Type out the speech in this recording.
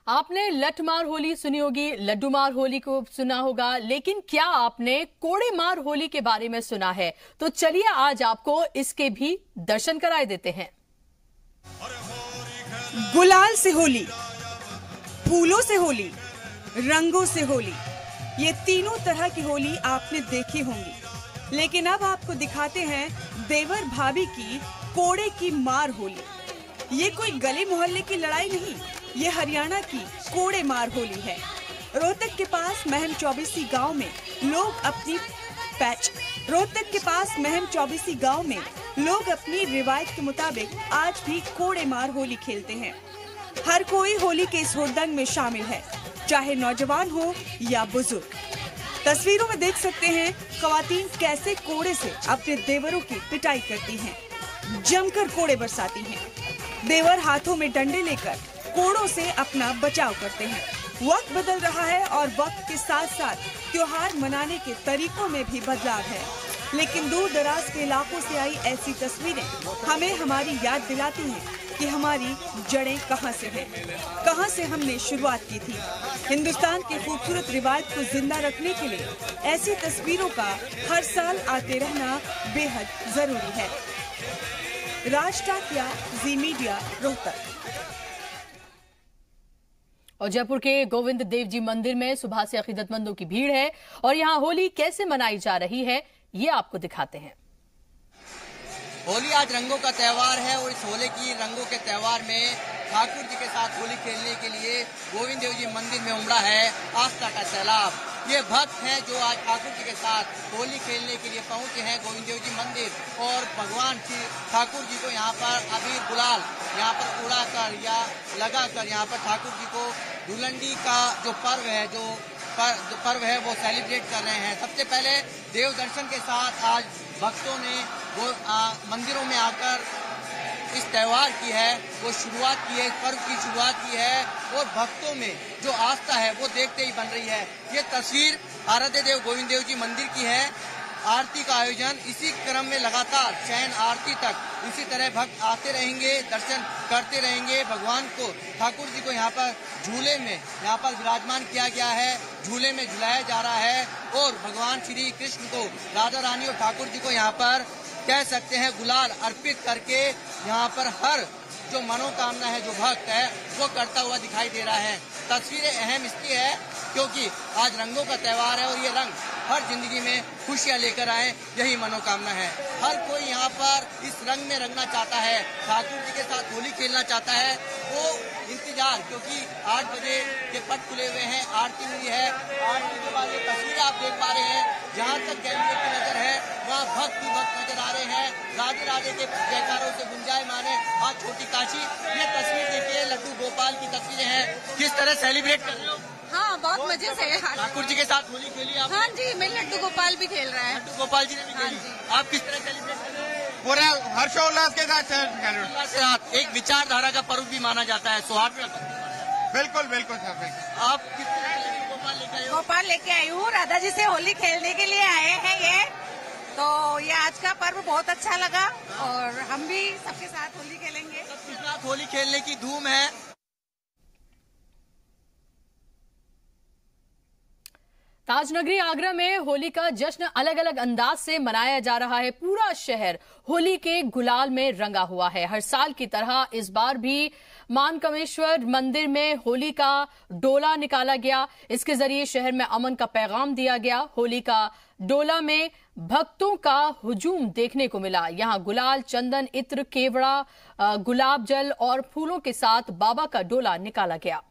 आपने लठमार होली सुनी होगी, लड्डू मार होली को सुना होगा, लेकिन क्या आपने कोड़े मार होली के बारे में सुना है? तो चलिए आज आपको इसके भी दर्शन कराए देते हैं। गुलाल से होली, फूलों से होली, रंगों से होली, ये तीनों तरह की होली आपने देखी होंगी, लेकिन अब आपको दिखाते हैं देवर भाभी की कोड़े की मार होली। ये कोई गली मोहल्ले की लड़ाई नहीं, ये हरियाणा की कोड़े मार होली है। रोहतक के पास महम चौबीसी गांव में लोग अपनी रिवायत के मुताबिक आज भी कोड़े मार होली खेलते हैं। हर कोई होली के इस हुड़दंग में शामिल है, चाहे नौजवान हो या बुजुर्ग। तस्वीरों में देख सकते हैं खवातीन कैसे कोड़े से अपने देवरों की पिटाई करती हैं, जमकर कोड़े बरसाती हैं। देवर हाथों में डंडे लेकर कोड़ों से अपना बचाव करते हैं। वक्त बदल रहा है और वक्त के साथ साथ त्योहार मनाने के तरीकों में भी बदलाव है, लेकिन दूर दराज के इलाकों से आई ऐसी तस्वीरें हमें हमारी याद दिलाती हैं कि हमारी जड़ें कहां से हैं, कहां से हमने शुरुआत की थी। हिंदुस्तान की खूबसूरत रिवायत को जिंदा रखने के लिए ऐसी तस्वीरों का हर साल आते रहना बेहद जरूरी है। राज टाकिया, जी मीडिया, रोहतक। और जयपुर के गोविंद देव जी मंदिर में सुबह से अकीदतमंदों की भीड़ है और यहाँ होली कैसे मनाई जा रही है ये आपको दिखाते हैं। होली आज रंगों का त्योहार है और इस होली की रंगों के त्योहार में ठाकुर जी के साथ होली खेलने के लिए गोविंद देव जी मंदिर में उमड़ा है आस्था का सैलाब। ये भक्त हैं जो आज ठाकुर जी के साथ होली खेलने के लिए पहुंचे हैं गोविंद देव जी मंदिर और भगवान श्री ठाकुर जी को यहाँ पर अबीर गुलाल यहाँ पर उड़ाकर या लगाकर यहाँ पर ठाकुर जी को धुलंडी का जो पर्व है वो सेलिब्रेट कर रहे हैं। सबसे पहले देव दर्शन के साथ आज भक्तों ने वो मंदिरों में आकर इस त्योहार की है वो शुरुआत की है, इस पर्व की शुरुआत की है और भक्तों में जो आस्था है वो देखते ही बन रही है। ये तस्वीर आराध्य देव गोविंद देव जी मंदिर की है। आरती का आयोजन इसी क्रम में लगातार शयन आरती तक इसी तरह भक्त आते रहेंगे, दर्शन करते रहेंगे। भगवान को ठाकुर जी को यहाँ पर झूले में यहाँ पर विराजमान किया गया है, झूले में झुलाया जा रहा है और भगवान श्री कृष्ण को, राधा रानी और ठाकुर जी को यहाँ पर कह सकते हैं गुलाल अर्पित करके यहाँ पर हर जो मनोकामना है जो भक्त है वो करता हुआ दिखाई दे रहा है। तस्वीरें अहम इसलिए है क्योंकि आज रंगों का त्योहार है और ये रंग हर जिंदगी में खुशियां लेकर आए, यही मनोकामना है। हर कोई यहाँ पर इस रंग में रंगना चाहता है, ठाकुर जी के साथ होली खेलना चाहता है। वो इंतजार, क्योंकि 8 बजे के पट खुले हुए हैं, आरती हुई है। आरती के बाद ये तस्वीरें आप देख पा रहे हैं, जहाँ तक कैमरे की नजर है वहाँ भक्त ही भक्त नजर आ रहे हैं। राधे राधे के जयकारों से गुंजायमान है आज छोटी काशी। ये तस्वीर देखिए, लड्डू गोपाल की तस्वीरें हैं, किस तरह सेलिब्रेट कर रहे हो? हाँ, बहुत मजे से ठाकुर जी के साथ होली खेली आप? हाँ जी, मेरे लड्डू गोपाल भी खेल रहा है। लड्डू गोपाल जी ने भी खेली। आप किस तरह सेलिब्रेट कर रहे हैं? पूरा हर्षोल्लास के साथ एक विचारधारा का पर्व भी माना जाता है, सौहार्द। बिल्कुल बिल्कुल सर, बिल्कुल। आप किस तरह लड्डू गोपाल लेके आए हो? गोपाल लेके आई हूँ, राधा जी से होली खेलने के लिए आए हैं ये, तो ये आज का पर्व बहुत अच्छा लगा और हम भी सबके साथ होली खेलेंगे। सबके साथ होली खेलने की धूम है। ताजनगरी आगरा में होली का जश्न अलग अलग अंदाज से मनाया जा रहा है। पूरा शहर होली के गुलाल में रंगा हुआ है। हर साल की तरह इस बार भी मानकामेश्वर मंदिर में होली का डोला निकाला गया। इसके जरिए शहर में अमन का पैगाम दिया गया। होली का डोला में भक्तों का हुजूम देखने को मिला। यहाँ गुलाल, चंदन, इत्र, केवड़ा, गुलाब जल और फूलों के साथ बाबा का डोला निकाला गया।